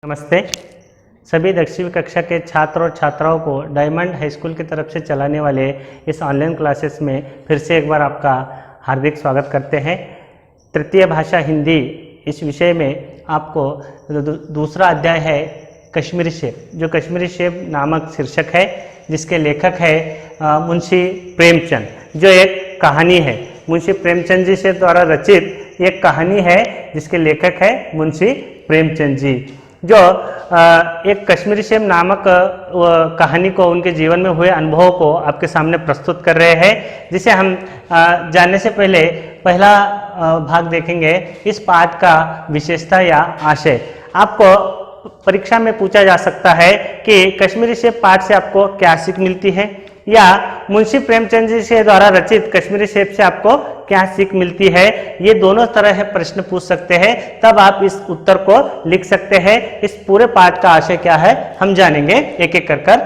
नमस्ते। सभी 10वीं कक्षा के छात्र और छात्राओं को डायमंड हाई स्कूल की तरफ से चलाने वाले इस ऑनलाइन क्लासेस में फिर से एक बार आपका हार्दिक स्वागत करते हैं। तृतीय भाषा हिंदी इस विषय में आपको दूसरा अध्याय है कश्मीरी शेप, जो कश्मीरी शेप नामक शीर्षक है, जिसके लेखक है मुंशी प्रेमचंद, जो एक कहानी है। मुंशी प्रेमचंद जी से द्वारा रचित एक कहानी है जिसके लेखक है मुंशी प्रेमचंद जी, जो एक कश्मीरी शेप नामक कहानी को, उनके जीवन में हुए अनुभवों को आपके सामने प्रस्तुत कर रहे हैं, जिसे हम जानने से पहले पहला भाग देखेंगे। इस पाठ का विशेषता या आशय। आपको परीक्षा में पूछा जा सकता है कि कश्मीरी शेप पाठ से आपको क्या सीख मिलती है, या मुंशी प्रेमचंद जी से द्वारा रचित कश्मीरी शेप से आपको क्या सीख मिलती है। ये दोनों तरह के प्रश्न पूछ सकते हैं, तब आप इस उत्तर को लिख सकते हैं। इस पूरे पाठ का आशय क्या है हम जानेंगे एक एक कर।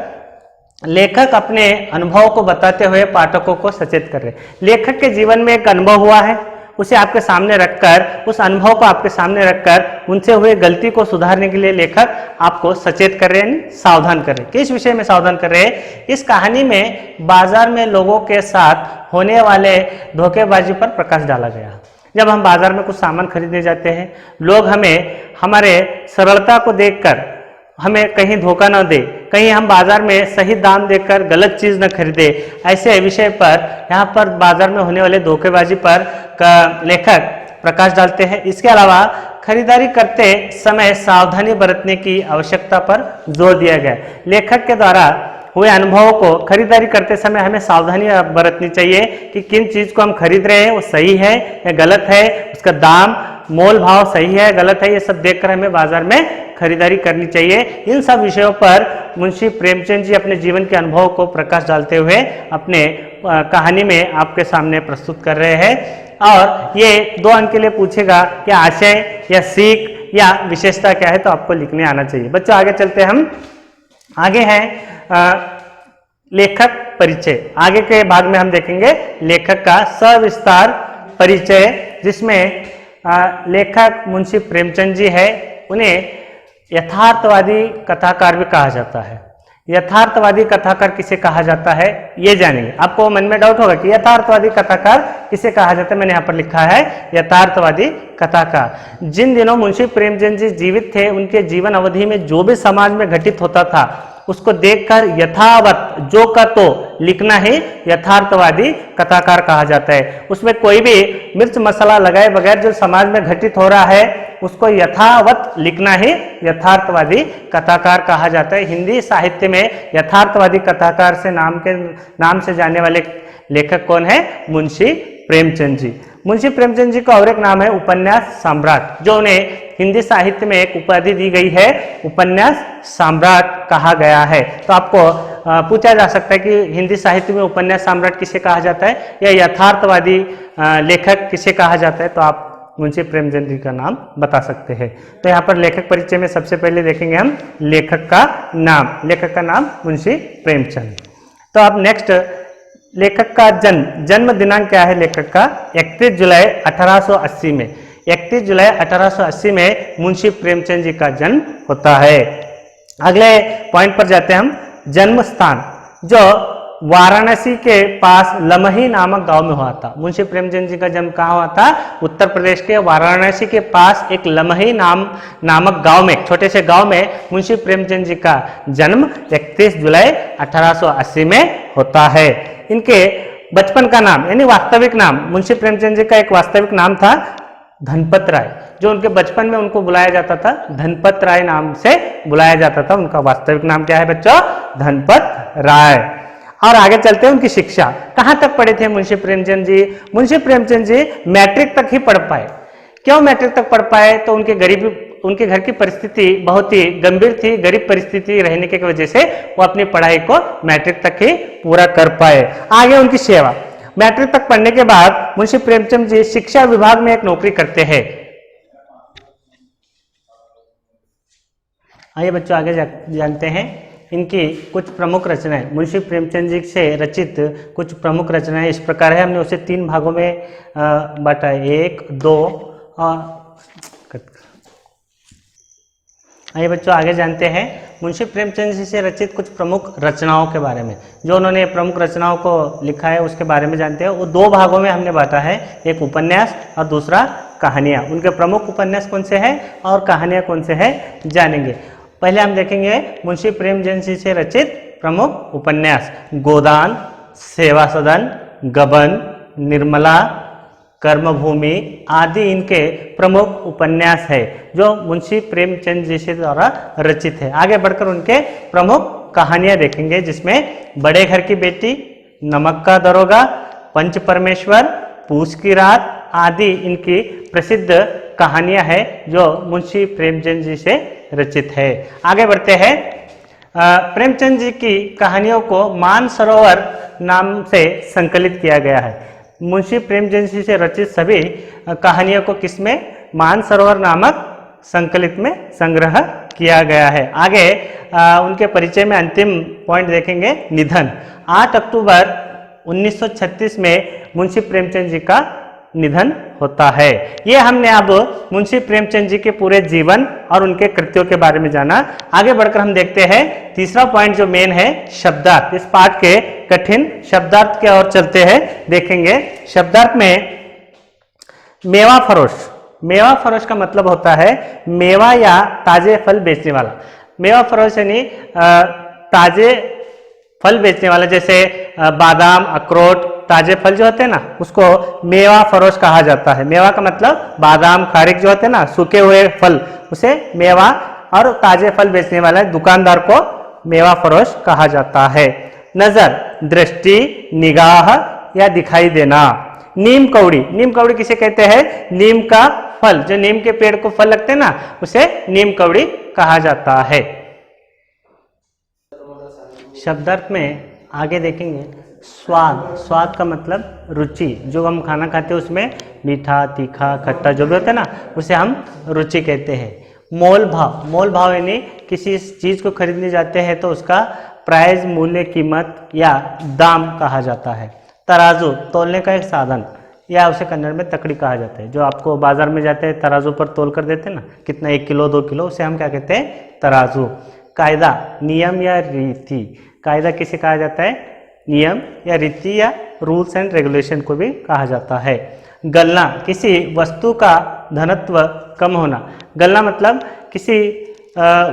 लेखक अपने अनुभव को बताते हुए पाठकों को सचेत कर रहे हैं। लेखक के जीवन में एक अनुभव हुआ है, उसे आपके सामने रखकर, उस अनुभव को आपके सामने रखकर उनसे हुए गलती को सुधारने के लिए लेखक आपको सचेत कर रहे हैं, सावधान कर रहे हैं। किस विषय में सावधान कर रहे हैं? इस कहानी में बाजार में लोगों के साथ होने वाले धोखेबाजी पर प्रकाश डाला गया। जब हम बाजार में कुछ सामान खरीदने जाते हैं, लोग हमें हमारे सरलता को देखकर हमें कहीं धोखा न दे, कहीं हम बाजार में सही दाम देकर गलत चीज न खरीदे, ऐसे विषय पर यहाँ पर बाजार में होने वाले धोखेबाजी पर लेखक प्रकाश डालते हैं। इसके अलावा खरीदारी करते समय सावधानी बरतने की आवश्यकता पर जोर दिया गया। लेखक के द्वारा हुए अनुभवों को खरीदारी करते समय हमें सावधानी बरतनी चाहिए कि किन चीज को हम खरीद रहे हैं वो सही है या गलत है, उसका दाम मोल भाव सही है गलत है, ये सब देखकर हमें बाजार में खरीदारी करनी चाहिए। इन सब विषयों पर मुंशी प्रेमचंद जी अपने जीवन के अनुभव को प्रकाश डालते हुए अपने कहानी में आपके सामने प्रस्तुत कर रहे हैं। और ये 2 अंक के लिए पूछेगा कि आशय या सीख या विशेषता क्या है, तो आपको लिखने आना चाहिए। बच्चों आगे चलते हम। आगे है लेखक परिचय। आगे के भाग में हम देखेंगे लेखक का सविस्तार परिचय, जिसमें लेखक मुंशी प्रेमचंद जी है। उन्हें यथार्थवादी कथाकार भी कहा जाता है। यथार्थवादी कथाकार किसे कहा जाता है ये जानेंगे। आपको मन में डाउट होगा कि यथार्थवादी कथाकार किसे कहा जाता है। मैंने यहाँ पर लिखा है यथार्थवादी कथाकार। जिन दिनों मुंशी प्रेमचंद जी जीवित थे, उनके जीवन अवधि में जो भी समाज में घटित होता था उसको देखकर यथावत जो का तो लिखना ही यथार्थवादी कथाकार कहा जाता है। उसमें कोई भी मिर्च मसाला लगाए बगैर जो समाज में घटित हो रहा है उसको यथावत लिखना ही यथार्थवादी कथाकार कहा जाता है। हिंदी साहित्य में यथार्थवादी कथाकार से नाम से जाने वाले लेखक कौन है? मुंशी प्रेमचंद जी। मुंशी प्रेमचंद जी का और एक नाम है उपन्यास सम्राट, जो उन्हें हिंदी साहित्य में एक उपाधि दी गई है, उपन्यास सम्राट कहा गया है। तो आपको पूछा जा सकता है कि हिंदी साहित्य में उपन्यास सम्राट किसे कहा जाता है या यथार्थवादी लेखक किसे कहा जाता है, तो आप मुंशी प्रेमचंद जी का नाम बता सकते हैं। तो यहाँ पर लेखक परिचय में सबसे पहले देखेंगे हम लेखक का नाम। लेखक का नाम मुंशी प्रेमचंद। तो अब नेक्स्ट, लेखक का जन्म दिनांक क्या है लेखक का? 31 जुलाई 1880 में। 31 जुलाई 1880 में मुंशी प्रेमचंद जी का जन्म होता है। अगले पॉइंट पर जाते हैं हम। जन्म स्थान, जो वाराणसी के पास लमही नामक गांव में हुआ था। मुंशी प्रेमचंद जी का जन्म कहाँ हुआ था? उत्तर प्रदेश के वाराणसी के पास एक लमही नामक गांव में, एक छोटे से गांव में मुंशी प्रेमचंद जी का जन्म 31 जुलाई 1880 में होता है। इनके बचपन का नाम यानी वास्तविक नाम, मुंशी प्रेमचंद जी का एक वास्तविक नाम था धनपत राय। जो उनके बचपन में उनको बुलाया जाता था धनपत राय नाम से बुलाया जाता था। उनका वास्तविक नाम क्या है बच्चों? धनपत राय। और आगे चलते हैं उनकी शिक्षा। कहाँ तक पढ़े थे मुंशी प्रेमचंद जी? मुंशी प्रेमचंद जी मैट्रिक तक ही पढ़ पाए। क्यों मैट्रिक तक पढ़ पाए? तो उनके घर की परिस्थिति बहुत ही गंभीर थी। गरीब परिस्थिति रहने की वजह से वो अपनी पढ़ाई को मैट्रिक तक ही पूरा कर पाए। आगे उनकी सेवा। मैट्रिक तक पढ़ने के बाद मुंशी प्रेमचंद जी शिक्षा विभाग में एक नौकरी करते हैं। आइए बच्चों आगे जानते हैं इनकी कुछ प्रमुख रचनाएं। मुंशी प्रेमचंद जी से रचित कुछ प्रमुख रचनाएं इस प्रकार है। हमने उसे 3 भागों में बांटा है, 1, 2 और आइए बच्चों आगे जानते हैं मुंशी प्रेमचंद जी से रचित कुछ प्रमुख रचनाओं के बारे में। जो उन्होंने प्रमुख रचनाओं को लिखा है उसके बारे में जानते हैं। वो दो भागों में हमने बांटा है, एक उपन्यास और दूसरा कहानियाँ। उनके प्रमुख उपन्यास कौन से हैं और कहानियाँ कौन से हैं जानेंगे। पहले हम देखेंगे मुंशी प्रेमचंद जी से रचित प्रमुख उपन्यास। गोदान, सेवा सदन, गबन, निर्मला, कर्मभूमि आदि इनके प्रमुख उपन्यास है जो मुंशी प्रेमचंद जी से द्वारा रचित है। आगे बढ़कर उनके प्रमुख कहानियां देखेंगे जिसमें बड़े घर की बेटी, नमक का दरोगा, पंच परमेश्वर, पूस की रात आदि इनकी प्रसिद्ध कहानियां हैं जो मुंशी प्रेमचंद जी से रचित है। आगे बढ़ते हैं। प्रेमचंद जी की कहानियों को मानसरोवर नाम से संकलित किया गया है। मुंशी प्रेमचंद जी से रचित सभी कहानियों को किसमें मानसरोवर नामक संकलित में संग्रह किया गया है। आगे उनके परिचय में अंतिम पॉइंट देखेंगे। निधन 8 अक्टूबर 1936 में मुंशी प्रेमचंद जी का निधन होता है। ये हमने अब मुंशी प्रेमचंद जी के पूरे जीवन और उनके कृत्यों के बारे में जाना। आगे बढ़कर हम देखते हैं तीसरा पॉइंट जो मेन है शब्दार्थ। इस पाठ के कठिन शब्दार्थ की ओर चलते हैं, देखेंगे। शब्दार्थ में मेवा फरोश। मेवा फरोश का मतलब होता है मेवा या ताजे फल बेचने वाला। मेवा फरोश यानी ताजे फल बेचने वाला, जैसे बादाम, अखरोट, ताजे फल जो होते हैं ना उसको मेवा फरोश कहा जाता है। मेवा का मतलब बादाम, खारिक जो होते हैं ना सूखे हुए फल, उसे मेवा, और ताजे फल बेचने वाला दुकानदार को मेवा फरोश कहा जाता है। नजर, दृष्टि, निगाह या दिखाई देना। नीम कौड़ी। नीम कौड़ी किसे कहते हैं? नीम का फल, जो नीम के पेड़ को फल लगते हैं ना उसे नीम कौड़ी कहा जाता है। शब्दार्थ में आगे देखेंगे स्वाद। स्वाद का मतलब रुचि। जो हम खाना खाते हैं उसमें मीठा, तीखा, खट्टा जो भी होता है ना उसे हम रुचि कहते हैं। मोल भाव। मोल भाव यानी किसी चीज को खरीदने जाते हैं तो उसका प्राइस, मूल्य, कीमत या दाम कहा जाता है। तराजू, तोलने का एक साधन, या उसे कन्नड़ में तकड़ी कहा जाता है। जो आपको बाजार में जाते हैं तराजू पर तोल कर देते हैं ना, कितना 1 किलो 2 किलो, उसे हम क्या कहते हैं? तराजू। कायदा, नियम या रीति। कायदा किसे कहा जाता है? नियम या रीति या रूल्स एंड रेगुलेशन को भी कहा जाता है। गलना, किसी वस्तु का घनत्व कम होना। गलना मतलब किसी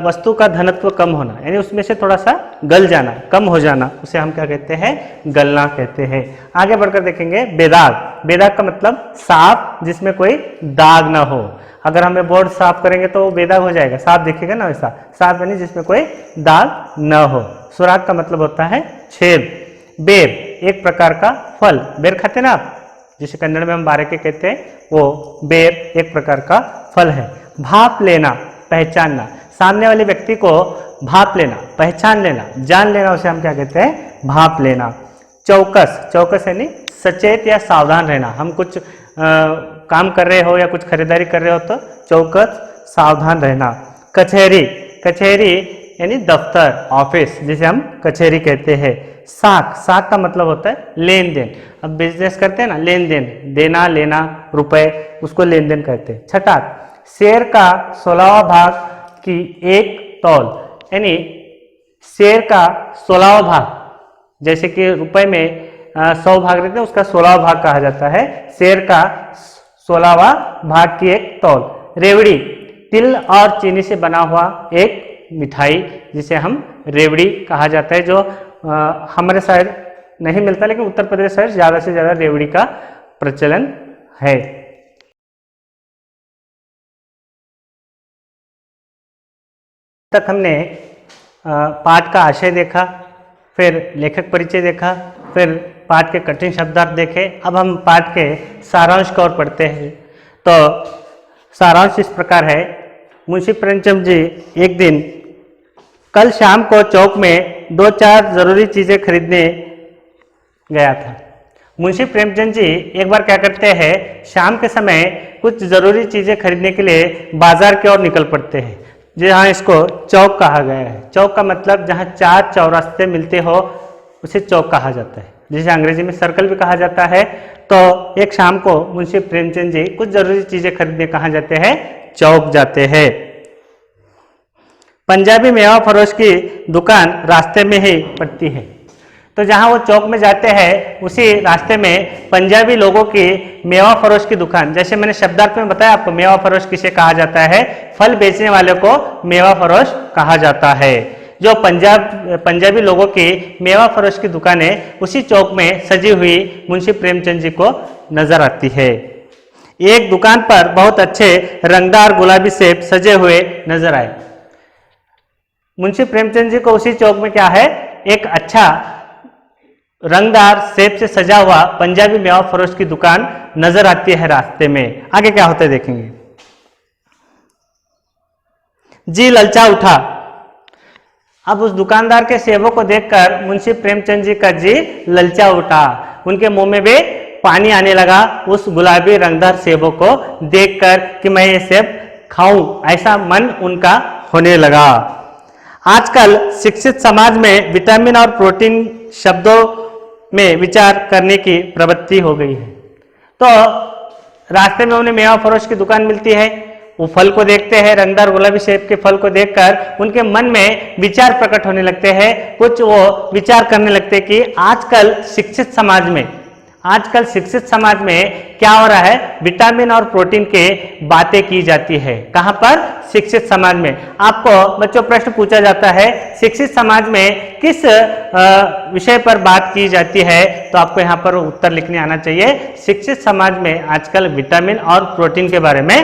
वस्तु का घनत्व कम होना, यानी उसमें से थोड़ा सा गल जाना, कम हो जाना, उसे हम क्या कहते हैं? गलना कहते हैं। आगे बढ़कर देखेंगे बेदाग। बेदाग का मतलब साफ, जिसमें कोई दाग ना हो। अगर हमें बोर्ड साफ करेंगे तो वो बेदाग हो जाएगा, साफ दिखेगा ना, वैसा साफ यानी जिसमें कोई दाग न हो। सुराग का मतलब होता है छेद। बेर, एक प्रकार का फल। बेर खाते ना आप, जिसे कन्नड़ में हम बारेके कहते हैं, वो बेर एक प्रकार का फल है। भाप लेना, पहचानना। सामने वाले व्यक्ति को भाप लेना, पहचान लेना, जान लेना, उसे हम क्या कहते हैं? भाप लेना। चौकस। चौकस यानी सचेत या सावधान रहना। हम कुछ काम कर रहे हो या कुछ खरीदारी कर रहे हो तो चौकस, सावधान रहना। कचहरी। कचहरी यानी दफ्तर, ऑफिस, जिसे हम कचहरी कहते हैं। साख। साख का मतलब होता है लेन देन। अब बिजनेस करते हैं ना, लेन देन, देना लेना, रुपए, उसको लेन देन कहते हैं। छठाक, शेर का 16वां भाग की 1 तौल, यानी शेर का 16वां भाग, जैसे कि रुपए में 100 भाग रहते हैं उसका 16वां भाग कहा जाता है। शेर का 16वां भाग की 1 तौल। रेवड़ी, तिल और चीनी से बना हुआ एक मिठाई, जिसे हम रेवड़ी कहा जाता है, जो हमारे साइड नहीं मिलता, लेकिन उत्तर प्रदेश साइड ज़्यादा से ज़्यादा रेवड़ी का प्रचलन है। तक हमने पाठ का आशय देखा, फिर लेखक परिचय देखा, फिर पाठ के कठिन शब्दार्थ देखे। अब हम पाठ के सारांश की ओर पढ़ते हैं। तो सारांश इस प्रकार है। मुंशी प्रेमचंद जी एक दिन कल शाम को चौक में 2-4 जरूरी चीजें खरीदने गया था। मुंशी प्रेमचंद जी एक बार क्या करते हैं, शाम के समय कुछ जरूरी चीजें खरीदने के लिए बाजार की ओर निकल पड़ते हैं, जहाँ इसको चौक कहा गया है। चौक का मतलब जहाँ 4 चौरास्ते मिलते हो उसे चौक कहा जाता है, जिसे अंग्रेजी में सर्कल भी कहा जाता है। तो एक शाम को मुंशी प्रेमचंद जी कुछ जरूरी चीजें खरीदने कहाँ जाते हैं? चौक जाते हैं। पंजाबी मेवा फरोश की दुकान रास्ते में ही पड़ती है। तो जहां वो चौक में जाते हैं उसी रास्ते में पंजाबी लोगों की मेवा फरोश की दुकान, जैसे मैंने शब्दार्थ में बताया आपको, मेवा फरोश किसे कहा जाता है, फल बेचने वाले को मेवा फरोश कहा जाता है। जो पंजाबी लोगों की मेवा फरोश की दुकानें उसी चौक में सजी हुई मुंशी प्रेमचंद जी को नजर आती है। एक दुकान पर बहुत अच्छे रंगदार गुलाबी सेब सजे हुए नजर आए। मुंशी प्रेमचंद जी को उसी चौक में क्या है, एक अच्छा रंगदार सेब से सजा हुआ पंजाबी मेवा फरोश की दुकान नजर आती है रास्ते में। आगे क्या होता है देखेंगे। जी ललचा उठा। अब उस दुकानदार के सेबों को देखकर मुंशी प्रेमचंद जी का जी ललचा उठा, उनके मुंह में भी पानी आने लगा उस गुलाबी रंगदार सेबों को देखकर कि मैं ये सेब खाऊं, ऐसा मन उनका होने लगा। आजकल शिक्षित समाज में विटामिन और प्रोटीन शब्दों में विचार करने की प्रवृत्ति हो गई है। तो रास्ते में उन्हें मेवा फरोश की दुकान मिलती है, वो फल को देखते हैं, रंगदार गुलाबी सेब के फल को देखकर उनके मन में विचार प्रकट होने लगते हैं। कुछ वो विचार करने लगते हैं कि आजकल शिक्षित समाज में क्या हो रहा है, विटामिन और प्रोटीन के बातें की जाती है। कहां पर, शिक्षित समाज में। आपको बच्चों प्रश्न पूछा जाता है शिक्षित समाज में किस विषय पर बात की जाती है, तो आपको यहां पर उत्तर लिखने आना चाहिए। शिक्षित समाज में आजकल विटामिन और प्रोटीन के बारे में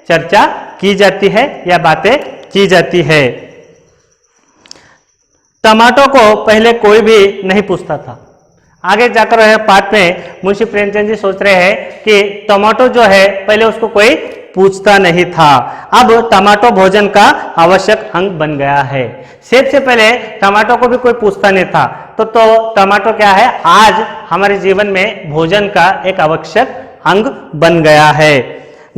चर्चा की जाती है या बातें की जाती है। टमाटो को पहले कोई भी नहीं पूछता था। आगे जाकर रहे पाठ में मुंशी प्रेमचंद जी सोच रहे हैं कि टमाटो जो है पहले उसको कोई पूछता नहीं था, अब टमाटो भोजन का आवश्यक अंग बन गया है। सेब से पहले टमाटो को भी कोई पूछता नहीं था, तो टमाटो क्या है, आज हमारे जीवन में भोजन का एक आवश्यक अंग बन गया है।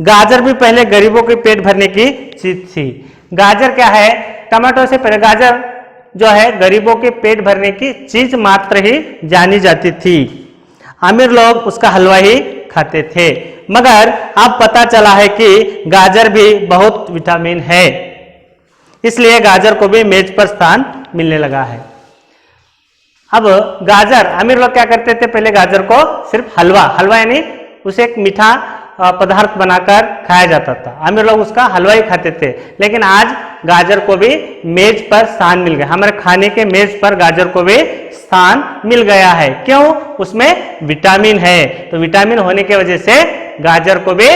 गाजर भी पहले गरीबों के पेट भरने की चीज थी। गाजर क्या है, टमाटो से पहले गाजर जो है गरीबों के पेट भरने की चीज मात्र ही जानी जाती थी। अमीर लोग उसका हलवा ही खाते थे, मगर अब पता चला है कि गाजर भी बहुत विटामिन है, इसलिए गाजर को भी मेज पर स्थान मिलने लगा है। अब गाजर, अमीर लोग क्या करते थे, पहले गाजर को सिर्फ हलवा यानी उसे एक मीठा पदार्थ बनाकर खाया जाता था, अमीर लोग उसका हलवा ही खाते थे। लेकिन आज गाजर को भी मेज पर स्थान मिल गया, हमारे खाने के मेज पर गाजर को भी स्थान मिल गया है। क्यों, उसमें विटामिन है, तो विटामिन होने की वजह से गाजर को भी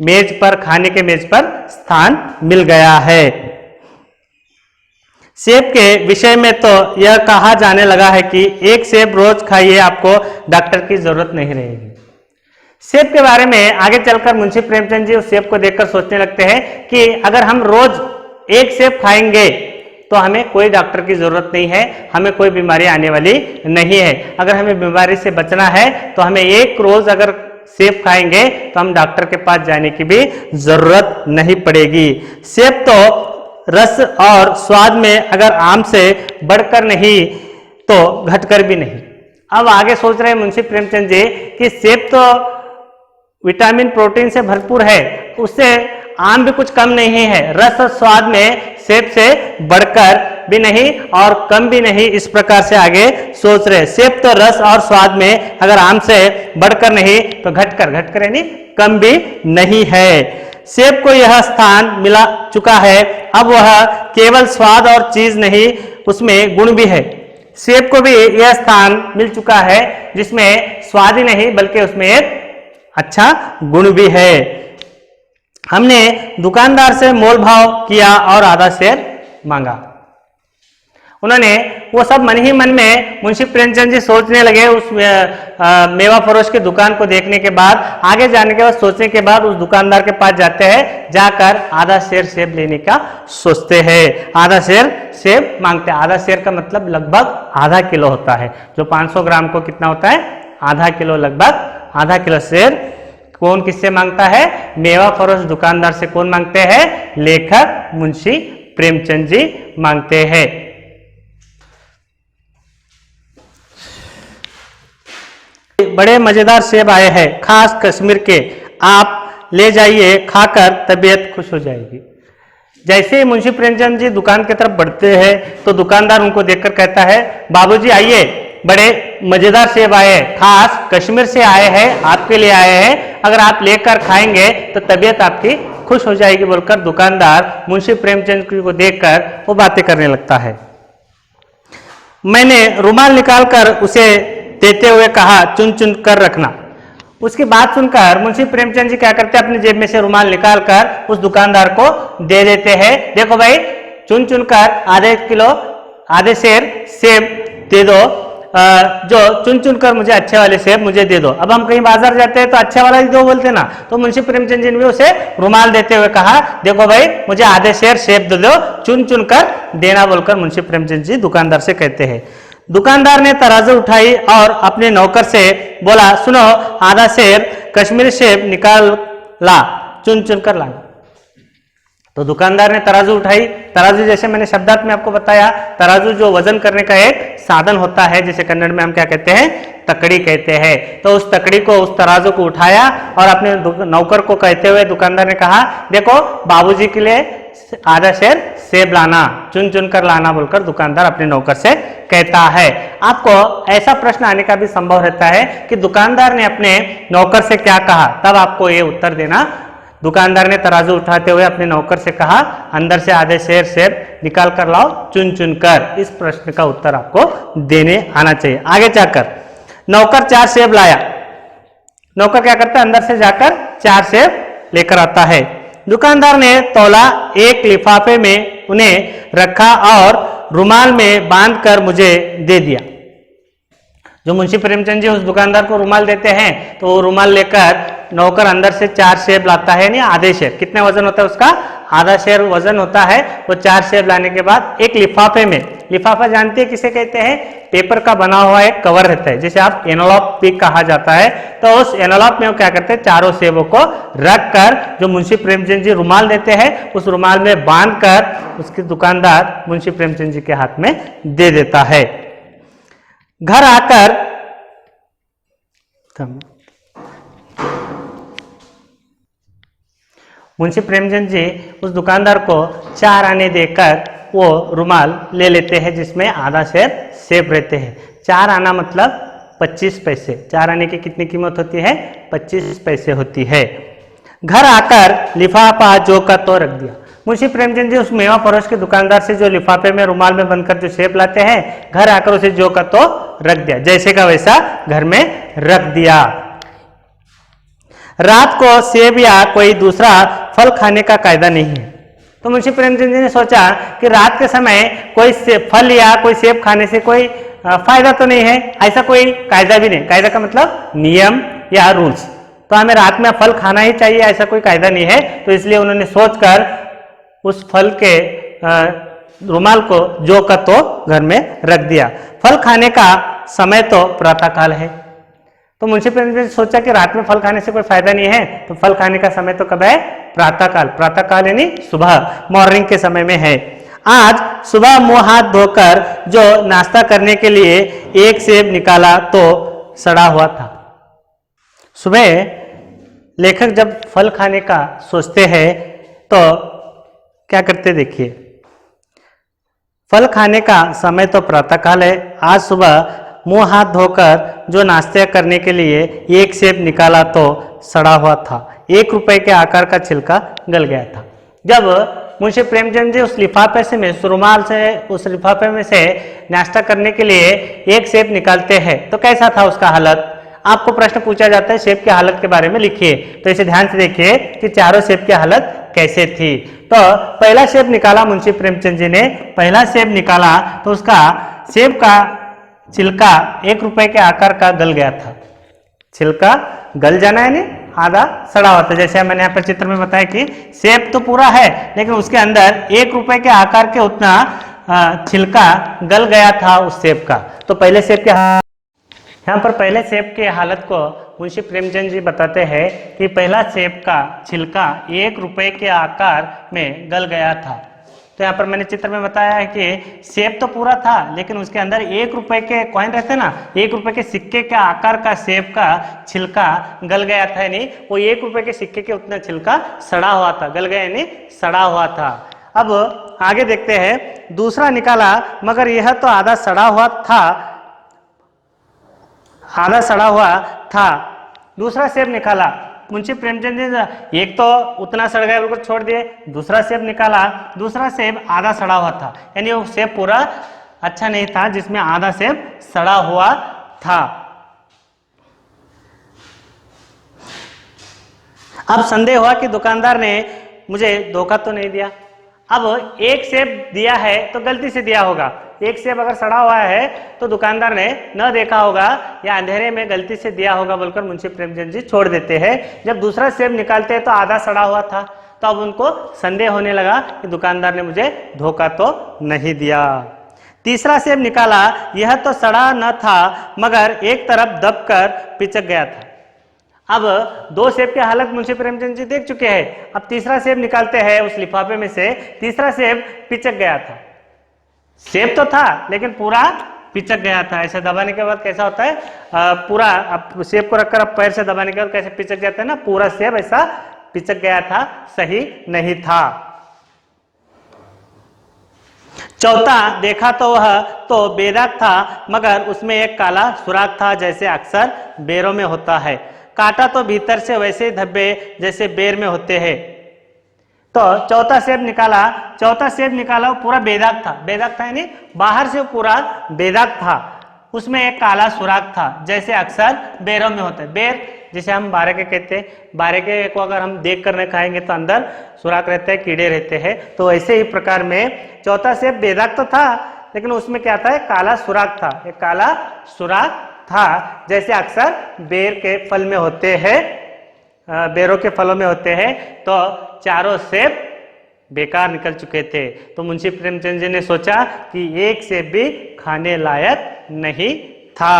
मेज पर, खाने के मेज पर स्थान मिल गया है। सेब के विषय में तो यह कहा जाने लगा है कि एक सेब रोज खाइए, आपको डॉक्टर की जरूरत नहीं रहेगी। सेब के बारे में आगे चलकर मुंशी प्रेमचंद जी उस सेब को देखकर सोचने लगते हैं कि अगर हम रोज एक सेब खाएंगे तो हमें कोई डॉक्टर की जरूरत नहीं है, हमें कोई बीमारी आने वाली नहीं है। अगर हमें बीमारी से बचना है तो हमें एक रोज अगर सेब खाएंगे तो हम डॉक्टर के पास जाने की भी जरूरत नहीं पड़ेगी। सेब तो रस और स्वाद में अगर आम से बढ़कर नहीं तो घटकर भी नहीं। अब आगे सोच रहे हैं मुंशी प्रेमचंद जी कि सेब तो विटामिन प्रोटीन से भरपूर है, उससे आम भी कुछ कम नहीं है, रस और स्वाद में सेब से बढ़कर भी नहीं और कम भी नहीं, इस प्रकार से आगे सोच रहे। सेब तो रस और स्वाद में अगर आम से बढ़कर नहीं तो घटकर यानी कम भी नहीं है। सेब को यह स्थान मिला चुका है, अब वह केवल स्वाद और चीज नहीं, उसमें गुण भी है। सेब को भी यह स्थान मिल चुका है जिसमें स्वाद ही नहीं बल्कि उसमें एक अच्छा गुण भी है। हमने दुकानदार से मोल भाव किया और आधा शेर मांगा। उन्होंने वो सब मन ही मन में मुंशी प्रेमचंद जी सोचने लगे। उस मेवा फरोश की दुकान को देखने के बाद, आगे जाने के बाद, सोचने के बाद उस दुकानदार के पास जाते हैं, जाकर आधा शेर सेब लेने का सोचते हैं। आधा शेर सेब मांगते हैं। आधा शेर का मतलब लगभग आधा किलो होता है, जो 500 ग्राम को कितना होता है, आधा किलो, लगभग आधा किलो शेर कौन किससे मांगता है, मेवा फरोश दुकानदार से। कौन मांगते हैं, लेखक मुंशी प्रेमचंद जी मांगते हैं। बड़े मजेदार सेब आए हैं, खास कश्मीर के, आप ले जाइए, खाकर तबीयत खुश हो जाएगी। जैसे ही मुंशी प्रेमचंद जी दुकान की तरफ बढ़ते हैं तो दुकानदार उनको देखकर कहता है, बाबूजी आइए, बड़े मजेदार सेब आए हैं, खास कश्मीर से आए हैं, आपके लिए आए हैं, अगर आप लेकर खाएंगे तो तबीयत आपकी खुश हो जाएगी, बोलकर दुकानदार मुंशी प्रेमचंद को देखकर वो बातें करने लगता है। मैंने रुमाल निकालकर उसे देते हुए कहा, चुन चुन कर रखना। उसकी बात सुनकर मुंशी प्रेमचंद जी क्या करते हैं, अपनी जेब में से रुमाल निकालकर उस दुकानदार को दे देते हैं। देखो भाई, चुन चुन कर आधे शेर सेब दे दो, जो चुन चुन कर मुझे अच्छे वाले सेब मुझे दे दो। अब हम कहीं बाजार जाते हैं तो अच्छे वाला ही दो बोलते ना, तो मुंशी प्रेमचंद जी ने भी उसे रुमाल देते हुए कहा, देखो भाई मुझे आधे शेर सेब दे दो, चुन चुन कर देना, बोलकर मुंशी प्रेमचंद जी दुकानदार से कहते हैं। दुकानदार ने तराजू उठाई और अपने नौकर से बोला, सुनो, आधा शेर कश्मीरी सेब निकाल ला, चुन चुन कर लाना। तो दुकानदार ने तराजू उठाई। तराजू जैसे मैंने शब्दार्थ में आपको बताया, तराजू जो वजन करने का एक साधन होता है, जिसे कन्नड़ में हम क्या कहते हैं, तकड़ी कहते हैं। तो उस तकड़ी को, उस तराजू को उठाया और अपने नौकर को कहते हुए दुकानदार ने कहा, देखो बाबूजी के लिए आधा शेर सेब लाना, चुन चुन कर लाना, बोलकर दुकानदार अपने नौकर से कहता है। आपको ऐसा प्रश्न आने का भी संभव रहता है कि दुकानदार ने अपने नौकर से क्या कहा, तब आपको ये उत्तर देना। दुकानदार ने तराजू उठाते हुए अपने नौकर से कहा, अंदर से आधे शेर सेब निकाल कर लाओ, चुन चुन कर। इस प्रश्न का उत्तर आपको देने आना चाहिए। आगे जाकर नौकर 4 सेब लाया। नौकर क्या करता है, अंदर से जाकर 4 सेब लेकर आता है। दुकानदार ने तौला, एक लिफाफे में उन्हें रखा और रुमाल में बांधकर मुझे दे दिया। जो मुंशी प्रेमचंद जी उस दुकानदार को रुमाल देते हैं, तो वो रुमाल लेकर नौकर अंदर से 4 सेब लाता है, नहीं आधे शेर। कितने वजन होता है उसका, आधा शेर वजन होता है। वो 4 सेब लाने के बाद एक लिफाफे में, लिफाफा जानते हैं किसे कहते हैं, पेपर का बना हुआ एक कवर रहता है, जिसे आप एनवलप भी कहा जाता है। तो उस एनवलप में वो क्या करते हैं, चारों सेबों को रखकर जो मुंशी प्रेमचंद जी रुमाल देते हैं, उस रुमाल में बांधकर उसके दुकानदार मुंशी प्रेमचंद जी के हाथ में दे देता है। घर आकर मुंशी प्रेमचंद जी उस दुकानदार को 4 आने देकर वो रुमाल ले लेते हैं, जिसमें आधा शेर सेब रहते हैं। 4 आना मतलब 25 पैसे। 4 आने की कितनी कीमत होती है, 25 पैसे होती है। घर आकर लिफाफा जो का तो रख दिया। मुंशी प्रेमचंद जी उस मेवा परोस के दुकानदार से जो लिफाफे में रुमाल में बंद कर जो सेब लाते हैं, घर आकर उसे जो का तो रख दिया, जैसे का वैसा घर में रख दिया। रात को सेब या कोई दूसरा फल खाने का कायदा नहीं है। तो मुंशी प्रेमचंद जी ने सोचा कि रात के समय कोई फल या कोई सेब खाने से कोई फायदा तो नहीं है, ऐसा कोई कायदा भी नहीं। कायदा का मतलब नियम या रूल्स। तो हमें रात में फल खाना ही चाहिए, ऐसा कोई कायदा नहीं है। तो इसलिए उन्होंने सोचकर उस फल के रुमाल को जो का तो घर में रख दिया। फल खाने का समय तो प्रातःकाल है। तो मुंशी प्रेमचंद ने सोचा कि रात में फल खाने से कोई फायदा नहीं है, तो फल खाने का समय तो कब है, प्रातःकाल। प्रातःकाल यानी सुबह, मॉर्निंग के समय में है। आज सुबह मुंह हाथ धोकर जो नाश्ता करने के लिए एक सेब निकाला तो सड़ा हुआ था। सुबह लेखक जब फल खाने का सोचते हैं तो क्या करते देखिए, फल खाने का समय तो प्रातःकाल है। आज सुबह मुंह हाथ धोकर जो नाश्ता करने के लिए एक सेब निकाला तो सड़ा हुआ था। 1 रुपए के आकार का छिलका गल गया था। जब मुंशी प्रेमचंद जी उस लिफाफे से में, उस रुमाल से, उस लिफाफे में से नाश्ता करने के लिए एक सेब निकालते हैं तो कैसा था उसका हालत। आपको प्रश्न पूछा जाता है सेब की हालत के बारे में लिखिए, तो इसे ध्यान से देखिए कि चारों सेब की हालत कैसे थी। तो पहला सेब निकाला मुंशी प्रेमचंद जी ने, पहला सेब निकाला तो उसका सेब का छिलका 1 रुपए के आकार का गल गया था। छिलका गल जाना है, नहीं आधा सड़ा हुआ था। जैसे मैंने यहाँ पर चित्र में बताया कि सेब तो पूरा है, लेकिन उसके अंदर 1 रुपए के आकार के उतना छिलका गल गया था उस सेब का। तो पहले सेब के यहाँ पर पहले सेब की हालत को मुंशी प्रेमचंद जी बताते हैं कि पहला सेब का छिलका 1 रुपए के आकार में गल गया था। तो यहाँ पर मैंने चित्र में बताया है कि सेब तो पूरा था, लेकिन उसके अंदर 1 रुपए के कॉइन रहते ना, 1 रुपए के सिक्के के आकार का सेब का छिलका गल गया था। यानी वो 1 रुपए के सिक्के के उतना छिलका सड़ा हुआ था, गल गया यानी सड़ा हुआ था। अब आगे देखते हैं, दूसरा निकाला मगर यह तो आधा सड़ा हुआ था, आधा सड़ा हुआ था। दूसरा सेब निकाला, मुंशी प्रेमचंद जी एक तो उतना सड़ गया बिल्कुल छोड़ दिए, दूसरा सेब निकाला, दूसरा सेब आधा सड़ा हुआ था, यानी वो सेब पूरा अच्छा नहीं था जिसमें आधा सेब सड़ा हुआ था। अब संदेह हुआ कि दुकानदार ने मुझे धोखा तो नहीं दिया। अब एक सेब दिया है तो गलती से दिया होगा, एक सेब अगर सड़ा हुआ है तो दुकानदार ने न देखा होगा या अंधेरे में गलती से दिया होगा बोलकर मुंशी प्रेमचंद जी छोड़ देते हैं। जब दूसरा सेब निकालते हैं तो आधा सड़ा हुआ था, तो अब उनको संदेह होने लगा कि दुकानदार ने मुझे धोखा तो नहीं दिया। तीसरा सेब निकाला, यह तो सड़ा न था मगर एक तरफ दबकर पिचक गया था। अब दो सेब की हालत मुंशी प्रेमचंद जी देख चुके हैं, अब तीसरा सेब निकालते हैं उस लिफाफे में से, तीसरा सेब पिचक गया था। सेब तो था लेकिन पूरा पिचक गया था। ऐसे दबाने के बाद कैसा होता है, पूरा अब सेब को रखकर अब पैर से दबाने के बाद कैसे पिचक जाता है ना, पूरा सेब ऐसा पिचक गया था, सही नहीं था। चौथा देखा तो वह तो बेदाग था मगर उसमें एक काला सुराख था जैसे अक्सर बेरों में होता है, काटा तो भीतर से वैसे धब्बे जैसे बेर में होते हैं। तो चौथा सेब निकाला वो पूरा बेदाग था यानी बाहर से पूरा बेदाग था, उसमें एक काला सुराख था जैसे अक्सर बेरों में होता है। बेर जिसे हम बारे के कहते हैं, बारे के को अगर हम देख कर नहीं खाएंगे तो अंदर सुराख रहते हैं, कीड़े रहते हैं, तो ऐसे ही प्रकार में चौथा सेब बेदाग तो था लेकिन उसमें क्या था, काला सुराख था, एक काला सुराख था जैसे अक्सर बेर के फल में होते हैं, बेरों के फलों में होते हैं। तो चारों सेब बेकार निकल चुके थे। तो मुंशी प्रेमचंद जी ने सोचा कि एक सेब भी खाने लायक नहीं था।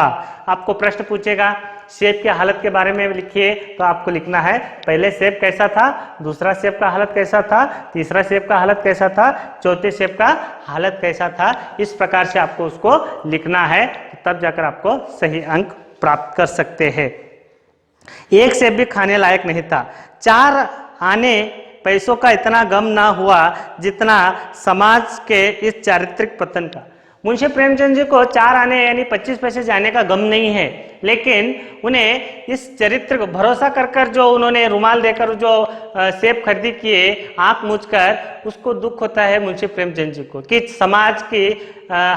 आपको प्रश्न पूछेगा सेब की हालत के बारे में लिखिए, तो आपको लिखना है पहले सेब कैसा था, दूसरा सेब का हालत कैसा था, तीसरा सेब का हालत कैसा था, चौथे सेब का हालत कैसा था। इस प्रकार से आपको उसको लिखना है, तब जाकर आपको सही अंक प्राप्त कर सकते हैं। एक सेब भी खाने लायक नहीं था। 4 आने पैसों का इतना गम ना हुआ जितना समाज के इस चारित्रिक पतन का। मुंशी प्रेमचंद जी को 4 आने यानी 25 पैसे जाने का गम नहीं है, लेकिन उन्हें इस चरित्र को भरोसा कर जो उन्होंने रुमाल देकर जो सेब खरीदी किए आंख मूंझकर, उसको दुख होता है मुंशी प्रेमचंद जी को कि समाज की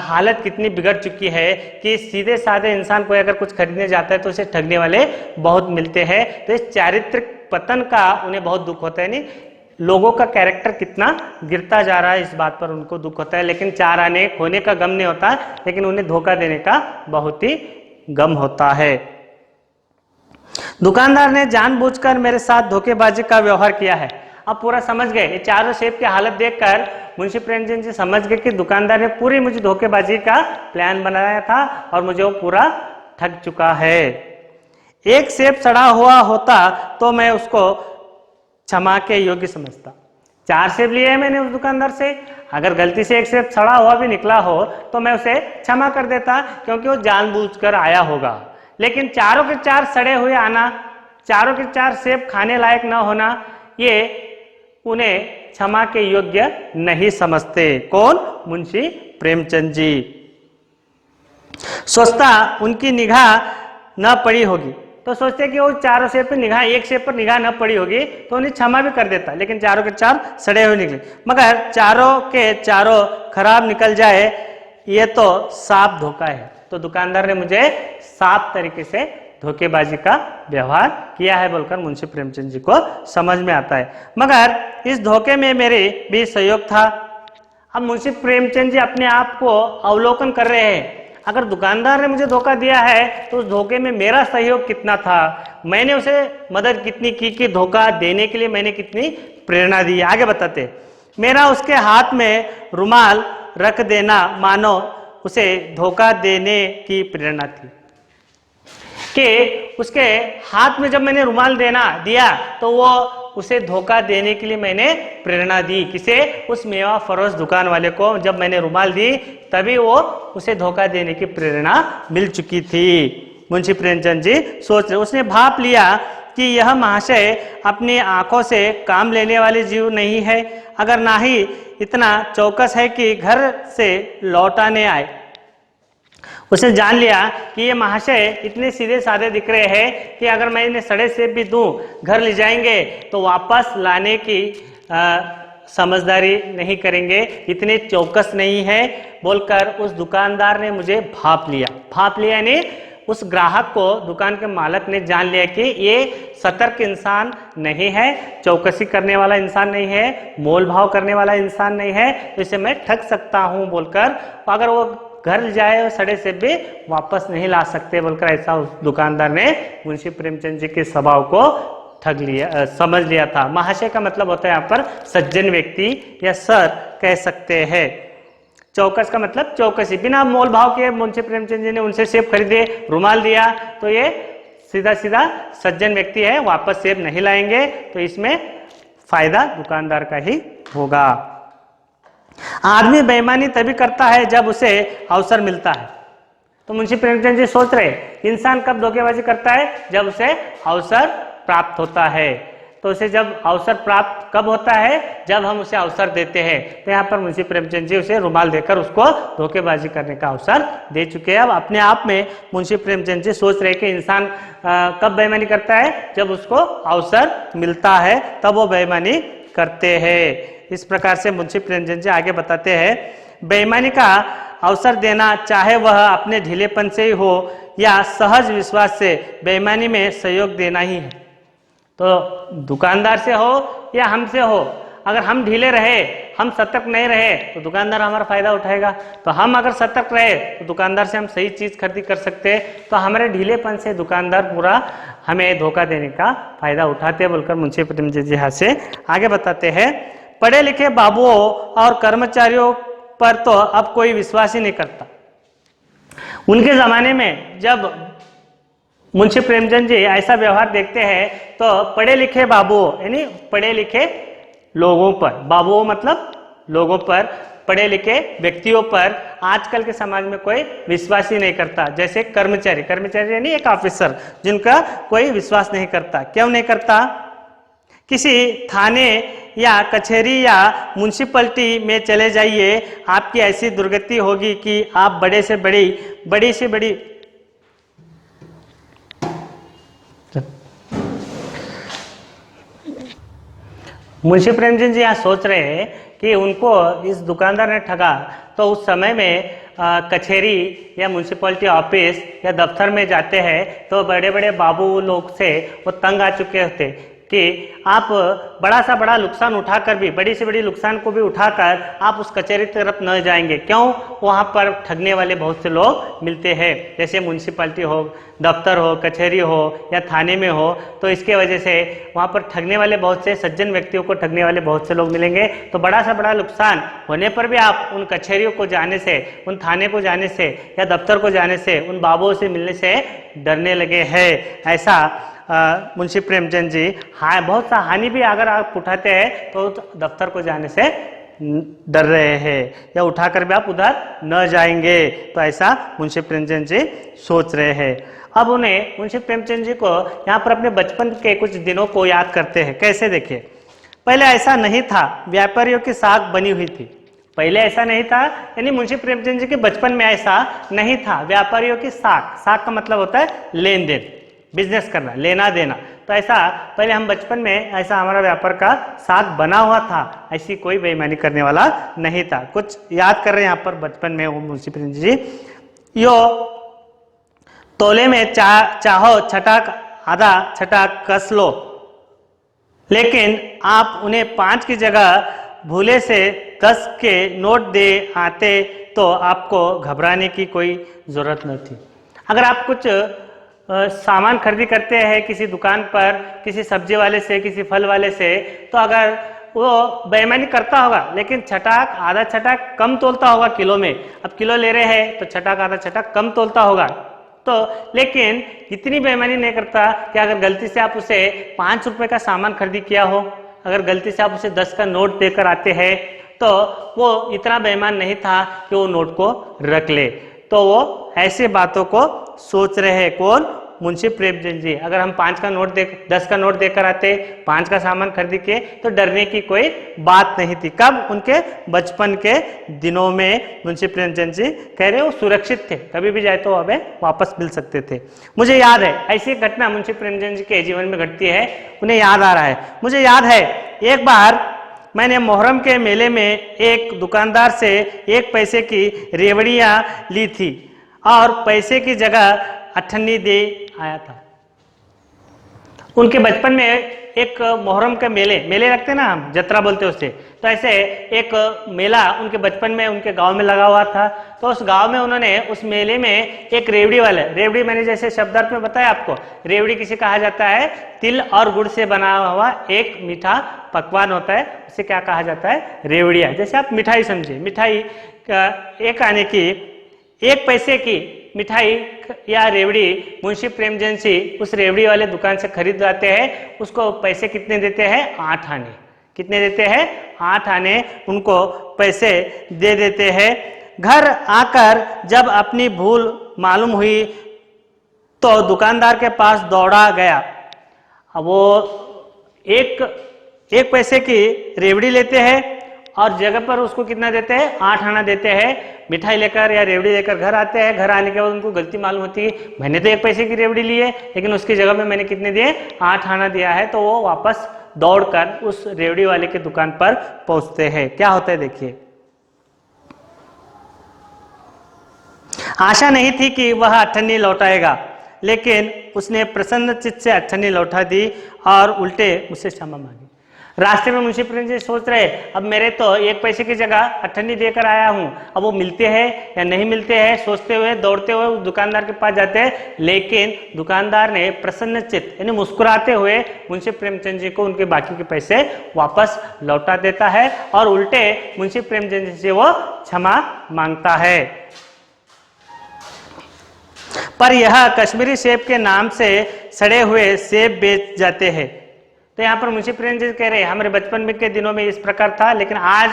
हालत कितनी बिगड़ चुकी है कि सीधे साधे इंसान कोई अगर कुछ खरीदने जाता है तो उसे ठगने वाले बहुत मिलते हैं। तो इस चारित्रिक पतन का उन्हें बहुत दुख होता है, नहीं लोगों का कैरेक्टर कितना गिरता जा रहा है इस बात पर उनको दुख होता है। लेकिन 4 आने होने का गम नहीं होता, लेकिन उन्हें धोखा देने का बहुत ही गम होता है। दुकानदार ने जानबूझकर मेरे साथ धोखेबाजी का व्यवहार किया है। अब पूरा समझ गए, ये चारों सेब की हालत देखकर मुंशी प्रेमचंद जी समझ गए कि दुकानदार ने पूरी मुझे धोखेबाजी का प्लान बनाया था और मुझे वो पूरा ठग चुका है। एक सेब सड़ा हुआ होता तो मैं उसको क्षमा के योग्य समझता। 4 सेब लिए हैं मैंने उस दुकानदार से, अगर गलती से एक सेब सड़ा हुआ भी निकला हो तो मैं उसे क्षमा कर देता क्योंकि वो जानबूझकर आया होगा। लेकिन चारों के 4 सड़े हुए आना, चारों के 4 सेब खाने लायक न होना, ये उन्हें क्षमा के योग्य नहीं समझते। कौन? मुंशी प्रेमचंद जी। सोचता उनकी निगाह न पड़ी होगी, तो सोचते कि वो चारों सेब पे निगाह, एक सेब पर निगाह न पड़ी होगी तो उन्हें क्षमा भी कर देता, लेकिन चारों के 4 सड़े हुए निकले। मगर चारों के चारों खराब निकल जाए ये तो साफ धोखा है। तो दुकानदार ने मुझे साफ तरीके से धोखेबाजी का व्यवहार किया है बोलकर मुंशी प्रेमचंद जी को समझ में आता है। मगर इस धोखे में मेरे भी सहयोग था। अब मुंशी प्रेमचंद जी अपने आप को अवलोकन कर रहे हैं, अगर दुकानदार ने मुझे धोखा दिया है तो उस धोखे में मेरा सहयोग कितना था, मैंने उसे मदद कितनी की कि धोखा देने के लिए मैंने कितनी प्रेरणा दी। आगे बताते, मेरा उसके हाथ में रुमाल रख देना मानो उसे धोखा देने की प्रेरणा थी कि उसके हाथ में जब मैंने रुमाल दिया तो वो उसे धोखा देने के लिए मैंने प्रेरणा दी। किसे? उस मेवा फरोश दुकान वाले को जब मैंने रुमाल दी तभी वो उसे धोखा देने की प्रेरणा मिल चुकी थी। मुंशी प्रेमचंद जी सोच रहे, उसने भाप लिया कि यह महाशय अपनी आंखों से काम लेने वाले जीव नहीं है, अगर ना ही इतना चौकस है कि घर से लौटाने आए। उसने जान लिया कि ये महाशय इतने सीधे साधे दिख रहे हैं कि अगर मैं इन्हें सड़े सेब भी दूं, घर ले जाएंगे तो वापस लाने की समझदारी नहीं करेंगे, इतने चौकस नहीं है, बोलकर उस दुकानदार ने मुझे भाप लिया यानी उस ग्राहक को दुकान के मालिक ने जान लिया कि ये सतर्क इंसान नहीं है, चौकसी करने वाला इंसान नहीं है, मोल भाव करने वाला इंसान नहीं है, तो इसे मैं ठग सकता हूं बोलकर, अगर वो घर जाए सड़े से भी वापस नहीं ला सकते बोलकर ऐसा उस दुकानदार ने मुंशी प्रेमचंद जी के स्वभाव को समझ लिया था। महाशय का मतलब होता है यहाँ पर सज्जन व्यक्ति या सर कह सकते हैं। चौकस का मतलब चौकसी, बिना मोल भाव के मुंशी प्रेमचंद जी ने उनसे सेब खरीदे, रुमाल दिया, तो ये सीधा सीधा सज्जन व्यक्ति है, वापस सेब नहीं लाएंगे, तो इसमें फायदा दुकानदार का ही होगा। आदमी बेईमानी तभी करता है जब उसे अवसर मिलता है। तो मुंशी प्रेमचंद जी सोच रहे इंसान कब धोखेबाजी करता है, जब उसे अवसर प्राप्त होता है। तो उसे जब अवसर प्राप्त कब होता है, जब हम उसे अवसर देते हैं। तो यहाँ पर मुंशी प्रेमचंद जी उसे रुमाल देकर उसको धोखेबाजी करने का अवसर दे चुके हैं। अब अपने आप में मुंशी प्रेमचंद जी सोच रहे कि इंसान कब बेईमानी करता है, जब उसको अवसर मिलता है तब वो बेईमानी करते हैं। इस प्रकार से मुंशी प्रेमचंद जी आगे बताते हैं, बेईमानी का अवसर देना चाहे वह अपने ढीलेपन से ही हो या सहज विश्वास से, बेईमानी में सहयोग देना ही है। तो दुकानदार से हो या हमसे हो, अगर हम ढीले रहे, हम सतर्क नहीं रहे, तो दुकानदार हमारा फायदा उठाएगा। तो हम अगर सतर्क रहे तो दुकानदार से हम सही चीज खरीदी कर सकते हैं। तो हमारे ढीलेपन से दुकानदार पूरा हमें धोखा देने का फायदा उठाते हैं बोलकर मुंशी प्रेमचंद जी यहाँ से आगे बताते हैं, पढ़े लिखे बाबुओं और कर्मचारियों पर तो अब कोई विश्वास ही नहीं करता। उनके जमाने में जब मुंशी प्रेमचंद जी ऐसा व्यवहार देखते हैं तो पढ़े लिखे बाबुओं यानी पढ़े लिखे लोगों पर, बाबुओं मतलब लोगों पर, पढ़े लिखे व्यक्तियों पर आजकल के समाज में कोई विश्वास ही नहीं करता। जैसे कर्मचारी यानी एक ऑफिसर जिनका कोई विश्वास नहीं करता। क्यों नहीं करता? किसी थाने या कचहरी या म्युनिसिपैलिटी में चले जाइए, आपकी ऐसी दुर्गति होगी कि आप बड़ी से बड़ी मुंशी प्रेमचंद जी यहाँ सोच रहे हैं कि उनको इस दुकानदार ने ठगा, तो उस समय में कचहरी या म्युनिसिपैलिटी ऑफिस या दफ्तर में जाते हैं तो बड़े बड़े बाबू लोग से वो तंग आ चुके होते कि आप बड़ा से बड़ा नुकसान उठाकर भी, बड़ी से बड़ी नुकसान को भी उठाकर आप उस कचहरी तरफ न जाएंगे। क्यों? वहाँ पर ठगने वाले बहुत से लोग मिलते हैं, जैसे म्युनिसिपैलिटी हो, दफ्तर हो, कचहरी हो या थाने में हो। तो इसके वजह से वहाँ पर ठगने वाले बहुत से सज्जन व्यक्तियों को ठगने वाले बहुत से लोग मिलेंगे। तो बड़ा से बड़ा नुकसान होने पर भी आप उन कचहरियों को जाने से, उन थाने को जाने से या दफ्तर को जाने से, उन बाबुओं से मिलने से डरने लगे हैं। ऐसा मुंशी प्रेमचंद जी बहुत सा हानि भी अगर आप उठाते हैं तो दफ्तर को जाने से डर रहे हैं या उठाकर भी आप उधर न जाएंगे। तो ऐसा मुंशी प्रेमचंद जी सोच रहे हैं। अब उन्हें मुंशी प्रेमचंद जी को यहाँ पर अपने बचपन के कुछ दिनों को याद करते हैं। कैसे? देखिए, पहले ऐसा नहीं था, व्यापारियों की साख बनी हुई थी। पहले ऐसा नहीं था यानी मुंशी प्रेमचंद जी के बचपन में ऐसा नहीं था। व्यापारियों की साख का मतलब होता है लेन देन, बिजनेस करना, लेना देना। तो ऐसा पहले हम बचपन में ऐसा हमारा व्यापार का साख बना हुआ था, ऐसी कोई बेईमानी करने वाला नहीं था। कुछ याद कर रहे हैं यहाँ पर बचपन में वो मुंशी प्रेमचंद जी, यो तोले में चाहो छटाक आधा छटाक कस लो, लेकिन आप उन्हें 5 की जगह भूले से 10 के नोट दे आते तो आपको घबराने की कोई जरूरत न थी। अगर आप कुछ सामान खरीदी करते हैं किसी दुकान पर, किसी सब्जी वाले से, किसी फल वाले से, तो अगर वो बेईमानी करता होगा लेकिन छटाक आधा छटाक कम तोलता होगा किलो में, अब किलो ले रहे हैं तो छटाक आधा छटाक कम तोलता होगा, तो लेकिन इतनी बेईमानी नहीं करता कि अगर गलती से आप उसे 5 रुपए का सामान खरीदी किया हो, अगर गलती से आप उसे 10 का नोट देकर आते हैं तो वो इतना बेईमान नहीं था कि वो नोट को रख ले। तो वो ऐसे बातों को सोच रहे हैं। कौन? मुंशी प्रेमचंद जी। अगर हम 5 का नोट 10 का नोट देकर आते, 5 का सामान खरीद के, तो डरने की कोई बात नहीं थी। कब? उनके बचपन के दिनों में मुंशी प्रेमचंद जी कह रहे वो सुरक्षित थे, कभी भी जाए तो हमें वापस मिल सकते थे। मुझे याद है ऐसी घटना मुंशी प्रेमचंद जी के जीवन में घटती है, उन्हें याद आ रहा है। मुझे याद है एक बार मैंने मोहर्रम के मेले में एक दुकानदार से 1 पैसे की रेवड़ियाँ ली थी और पैसे की जगह अठन्नी दे आया था। उनके बचपन में एक मोहर्रम के मेले लगते ना, हम जत्रा बोलते उससे, तो ऐसे एक मेला उनके बचपन में उनके गांव में लगा हुआ था। तो उस गांव में उन्होंने उस मेले में एक रेवड़ी वाले, रेवड़ी मैंने जैसे शब्दार्थ में बताया आपको, रेवड़ी किसे कहा जाता है? तिल और गुड़ से बना हुआ एक मीठा पकवान होता है, उसे क्या कहा जाता है? रेवड़िया। जैसे आप मिठाई समझे, मिठाई एक आने की 1 पैसे की मिठाई या रेवड़ी मुंशी प्रेमचंद जी उस रेवड़ी वाले दुकान से खरीद लाते हैं। उसको पैसे कितने देते हैं? 8 आने। कितने देते हैं? 8 आने उनको पैसे दे देते हैं। घर आकर जब अपनी भूल मालूम हुई तो दुकानदार के पास दौड़ा गया। अब वो एक पैसे की रेवड़ी लेते हैं और जगह पर उसको कितना देते हैं? 8 आना देते हैं। मिठाई लेकर या रेवड़ी लेकर घर आते हैं। घर आने के बाद उनको गलती मालूम होती है, मैंने तो 1 पैसे की रेवड़ी ली है, लेकिन उसकी जगह में मैंने कितने दिए? 8 आना दिया है। तो वो वापस दौड़कर उस रेवड़ी वाले की दुकान पर पहुंचते हैं। क्या होता है देखिए, आशा नहीं थी कि वह अठन्नी लौटाएगा, लेकिन उसने प्रसन्न चित्त से अठन्नी लौटा दी और उल्टे मुझसे क्षमा मांगी। रास्ते में मुंशी प्रेमचंद जी सोच रहे, अब मेरे तो 1 पैसे की जगह अठन्नी देकर आया हूं, अब वो मिलते हैं या नहीं मिलते हैं, सोचते हुए दौड़ते हुए उस दुकानदार के पास जाते हैं। लेकिन दुकानदार ने प्रसन्न चित्त यानी मुस्कुराते हुए मुंशी प्रेमचंद जी को उनके बाकी के पैसे वापस लौटा देता है और उल्टे मुंशी प्रेमचंद जी से वो क्षमा मांगता है। पर यह कश्मीरी सेब के नाम से सड़े हुए सेब बेच जाते हैं। तो यहाँ पर मुंशी प्रेमचंद कह रहे हैं हमारे बचपन में के दिनों में इस प्रकार था, लेकिन आज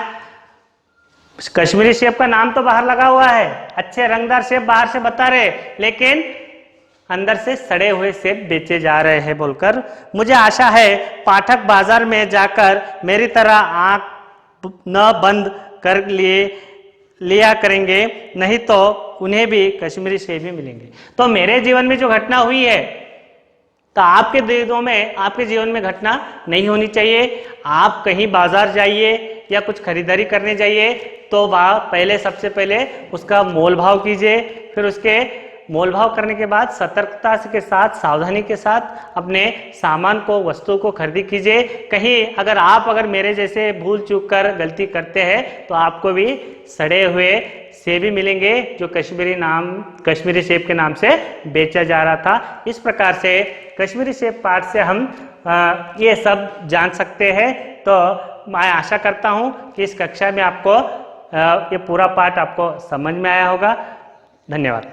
कश्मीरी सेब का नाम तो बाहर लगा हुआ है, अच्छे रंगदार सेब बाहर से बता रहे, लेकिन अंदर से सड़े हुए सेब बेचे जा रहे हैं बोलकर। मुझे आशा है पाठक बाजार में जाकर मेरी तरह आंख न बंद कर लिया करेंगे, नहीं तो उन्हें भी कश्मीरी सेब ही मिलेंगे। तो मेरे जीवन में जो घटना हुई है, तो आपके दिनों में, आपके जीवन में घटना नहीं होनी चाहिए। आप कहीं बाजार जाइए या कुछ खरीदारी करने जाइए तो वह पहले सबसे पहले उसका मोल भाव कीजिए, फिर उसके मोल भाव करने के बाद सतर्कता के साथ, सावधानी के साथ अपने सामान को, वस्तु को खरीदी कीजिए। कहीं अगर मेरे जैसे भूल चूक कर गलती करते हैं तो आपको भी सड़े हुए सेब भी मिलेंगे जो कश्मीरी सेब के नाम से बेचा जा रहा था। इस प्रकार से कश्मीरी सेब पाठ से हम ये सब जान सकते हैं। तो मैं आशा करता हूँ कि इस कक्षा में आपको ये पूरा पाठ आपको समझ में आया होगा। धन्यवाद।